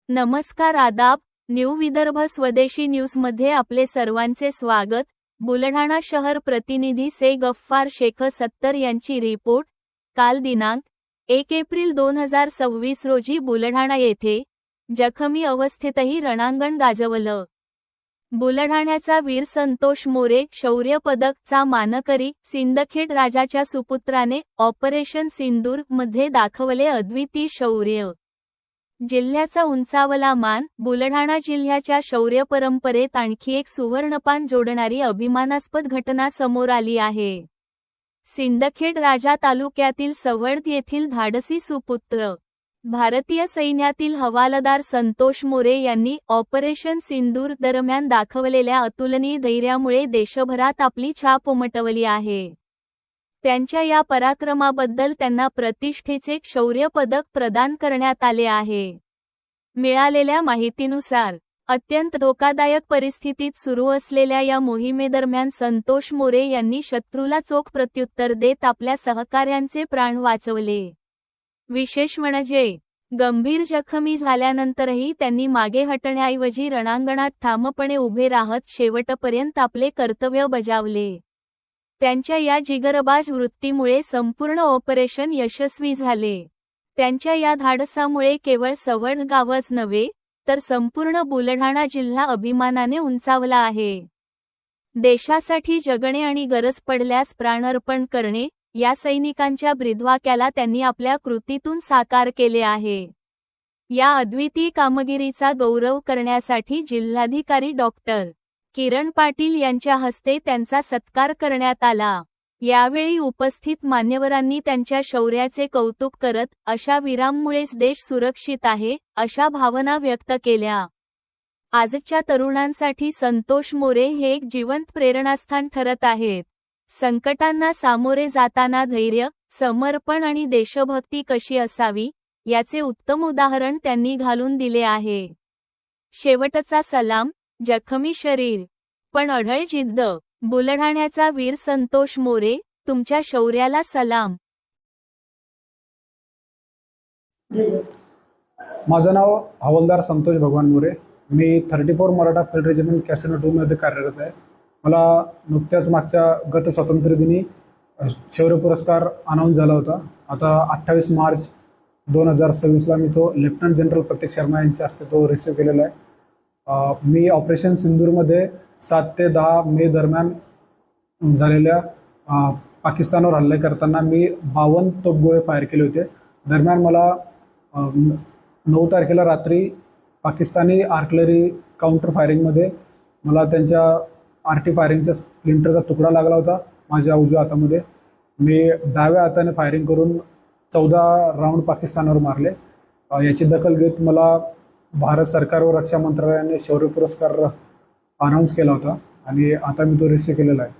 नमस्कार आदाब. न्यू विदर्भ स्वदेशी न्यूजमध्ये आपले सर्वांचे स्वागत. बुलढाणा शहर प्रतिनिधी से गफ्फार शेख 70 यांची रिपोर्ट. काल दिनांक 1 एप्रिल 2026 रोजी बुलढाणा येथे जखमी अवस्थेतही रणांगण गाजवलं. बुलढाण्याचा वीर संतोष मोरे शौर्य पदकचा मानकरी सिंदखेड राजाच्या सुपुत्राने ऑपरेशन सिंदूर मध्ये दाखवले अद्वितीय शौर्य. जिल्ह्याचा उंचावला मान. बुलढाणा जिल्ह्याच्या शौर्य परंपरेत आणखी एक सुवर्णपान जोडणारी अभिमानास्पद घटना समोर आली आहे. सिंदखेड राजा तालुक्यातील सवड येथील धाडसी सुपुत्र भारतीय सैन्यातील हवालदार संतोष मोरे यांनी ऑपरेशन सिंदूर दरम्यान दाखवलेल्या अतुलनीय धैर्यामुळे देशभरात आपली छाप उमटवली आहे. त्यांच्या या पराक्रमाबद्दल त्यांना प्रतिष्ठेचे शौर्य पदक प्रदान करण्यात आले आहे. मिळालेल्या माहितीनुसार अत्यंत धोकादायक परिस्थितीत सुरू असलेल्या या मोहिमेदरम्यान संतोष मोरे यांनी शत्रूला चोख प्रत्युत्तर देत आपल्या सहकाऱ्यांचे प्राण वाचवले. विशेष म्हणजे गंभीर जखमी झाल्यानंतरही त्यांनी मागे हटण्याऐवजी रणांगणात ठामपणे उभे राहत शेवटपर्यंत आपले कर्तव्य बजावले. त्यांच्या या जिगरबाज वृत्तीमुळे संपूर्ण ऑपरेशन यशस्वी झाले. त्यांच्या या धाडसामुळे केवळ सवड गावच नव्हे तर संपूर्ण बुलढाणा जिल्हा अभिमानाने उंचावला आहे. देशासाठी जगणे आणि गरज पडल्यास प्राणार्पण करणे या सैनिकांच्या ब्रीदवाक्याला त्यांनी आपल्या कृतीतून साकार केले आहे. या अद्वितीय कामगिरीचा गौरव करण्यासाठी जिल्हाधिकारी डॉक्टर किरण पाटील यांच्या हस्ते त्यांचा सत्कार करण्यात आला. यावेळी उपस्थित मान्यवरांनी त्यांच्या शौर्याचे कौतुक करत अशा वीरांमुळेच देश सुरक्षित आहे अशा भावना व्यक्त केल्या. आजच्या तरुणांसाठी संतोष मोरे हे एक जिवंत प्रेरणास्थान ठरत आहेत. संकटांना सामोरे जाताना धैर्य, समर्पण आणि देशभक्ती कशी असावी याचे उत्तम उदाहरण त्यांनी घालून दिले आहे. शेवटचा सलाम. जखमी शरीर पण अढळ जिद्द. बुलढाण्याचा वीर संतोष मोरे, तुमच्या शौर्याला सलाम. माझं नाव हवालदार संतोष भगवान मोरे. मी 34 मराठा फील्ड रेजिमेंट कॅसिनो 2 मध्ये कार्यरत आहे. मला नुकत्याच मागच्या गत स्वातंत्र्य दिनी शौर्य पुरस्कार अनाऊन्स झाला होता. आता 28 मार्च 2026ला मी तो लेफ्टनंट जनरल प्रतीक शर्मा यांच्या हस्ते तो रिसीव्ह केलेला आहे. मी ऑपरेशन सिंदूरमध्ये 7 ते 10 मे दरम्यान झालेल्या पाकिस्तानवर हल्ले करताना मी 52 तोफगोळे फायर केले होते. दरम्यान मला 9 तारखेला रात्री पाकिस्तानी आर्टिलरी काउंटर फायरिंगमध्ये मला त्यांच्या आरटी फायरिंगच्या स्प्लिंटरचा तुकडा लागला होता माझ्या उजव्या हातामध्ये. मी डाव्या हाताने फायरिंग करून 14 राऊंड पाकिस्तानवर मारले. याची दखल घेत मला भारत सरकार व रक्षा मंत्रालयाने शौर्य पुरस्कार अनाऊन्स केला होता आणि आता मी तो रिसीव्ह केलेला आहे.